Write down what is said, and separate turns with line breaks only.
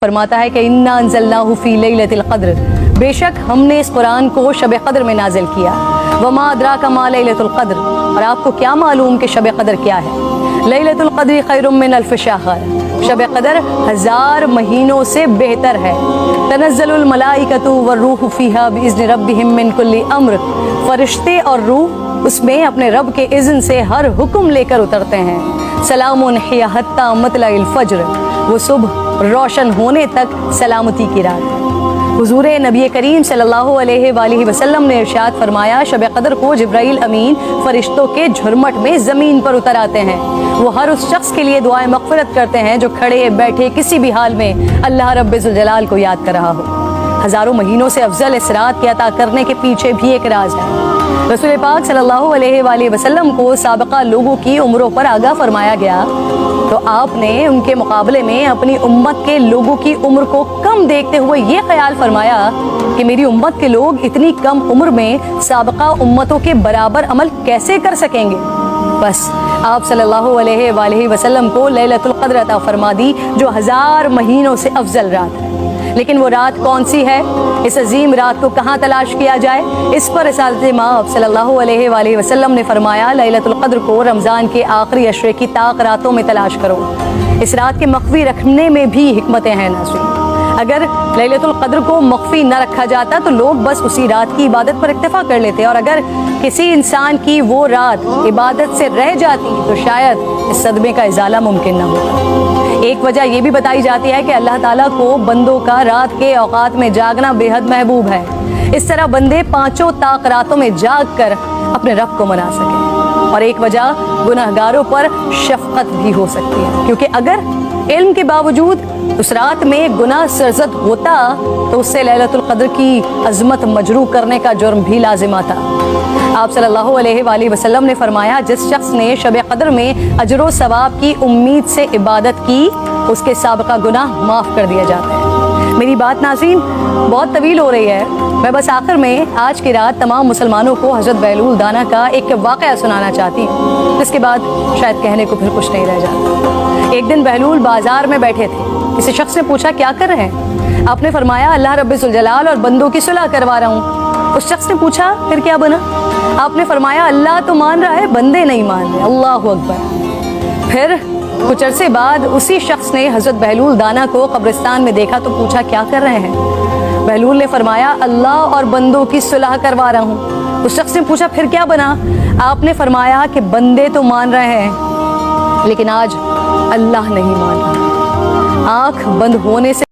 फरमाता है कि इन्ना अंज़लनाहु फी लैलतिल क़द्र, बेशक हमने इस कुरान को शब क़द्र में नाजिल किया। वमा अदराका मा लैलतुल क़द्र, और आपको क्या मालूम कि शब क़द्र क्या है। लैलतुल क़द्र खैरुम मिन अल्फ़ शहर, शब क़द्र 1000 महीनों से बेहतर है। तनज़्ज़लुल मलाइकतु वर्रूहु फ़ीहा बिइज़्नि रब्बिहिम मिन कुल्लि अम्र, फरिश्ते और रूह उसमें अपने रब के इज़्न से हर हुक्म लेकर उतरते हैं। सलामुन हिया हत्ता मतलइल फ़ज्र, वो सुबह रोशन होने तक सलामती की रात। हुजूर नबी करीम सल्लल्लाहु अलैहि वसल्लम ने इरशाद फरमाया, शब क़द्र को जिब्राइल अमीन फरिश्तों के झुरमट में ज़मीन पर उतर आते हैं। वो हर उस शख्स के लिए दुआए मग़फ़िरत करते हैं जो खड़े बैठे किसी भी हाल में अल्लाह रब्बुल जलाल को याद कर रहा हो। हज़ारों महीनों से अफजल इस रात के अता करने के पीछे भी एक राज है। रसूल पाक सल्लल्लाहु अलैहि वसल्लम को साबिक़ा लोगों की उम्रों पर आगाह फरमाया गया, तो आपने उनके मुकाबले में अपनी उम्मत के लोगों की उम्र को कम देखते हुए ये ख्याल फरमाया कि मेरी उम्मत के लोग इतनी कम उम्र में साबिक़ा उम्मतों के बराबर अमल कैसे कर सकेंगे। बस आप सल्लल्लाहु अलैहि वसल्लम को लैलतुल क़द्र अता फरमा दी, जो 1000 महीनों से अफजल रात है। लेकिन वो रात कौन सी है, इस अजीम रात को कहाँ तलाश किया जाए, इस पर रिसालत माब सल्लल्लाहु अलैहि वसल्लम ने फरमाया, लैलतुल क़द्र को रमज़ान के आखिरी अशरे की ताक रातों में तलाश करो। इस रात के मख्फी रखने में भी हिकमतें हैं नाज़रीन। अगर लैलतुल क़द्र को मख्फी न रखा जाता तो लोग बस उसी रात की इबादत पर इक्तफा कर लेते, और अगर किसी इंसान की वो रात इबादत से रह जाती तो शायद इस सदमे का इजाला मुमकिन न होता। एक वजह यह भी बताई जाती है कि अल्लाह ताला को बंदों का रात के औकात में जागना बेहद महबूब है। इस तरह बंदे 5 ताक रातों में जाग कर अपने रब को मना सकें। और एक वजह गुनहगारों पर शफकत भी हो सकती है, क्योंकि अगर इल्म के बावजूद उस रात में गुनाह सरजद होता तो उससे लैलतुल क़द्र की अज़मत मजरू करने का जुर्म भी लाजिम आता। आप सल्लल्लाहु अलैहि वसल्लम ने फरमाया, जिस शख्स ने शब क़द्र में अजर व सवाब की उम्मीद से इबादत की, उसके साबिक़ा गुनाह माफ़ कर दिया जाता है। मेरी बात नाज़रीन बहुत तवील हो रही है, मैं बस आखिर में आज की रात तमाम मुसलमानों को हज़रत बहलूल दाना का एक वाक़या सुनाना चाहती हूँ, जिसके बाद शायद कहने को फिर कुछ नहीं रह जाता। एक दिन बहलूल बाजार में बैठे थे। किसी शख्स ने पूछा, क्या कर रहे हैं? आपने फरमाया, अल्लाह रब्बुल जलाल और बंदों की सुलह करवा रहा हूँ। उस शख्स ने पूछा, फिर क्या बना? आपने फरमाया, अल्लाह तो मान रहा है, बंदे नहीं मान रहे। अल्लाहु अकबर। फिर कुछ अरसे बाद उसी शख्स ने हज़रत बहलूल दाना को कब्रिस्तान में देखा तो पूछा, क्या कर रहे हैं? बहलूल ने फरमाया, अल्लाह और बंदों की सुलह करवा रहा हूँ। उस शख्स ने पूछा, फिर क्या बना? आपने फरमाया कि बंदे तो मान रहे हैं, लेकिन आज अल्लाह नहीं मान रहा। आँख बंद होने से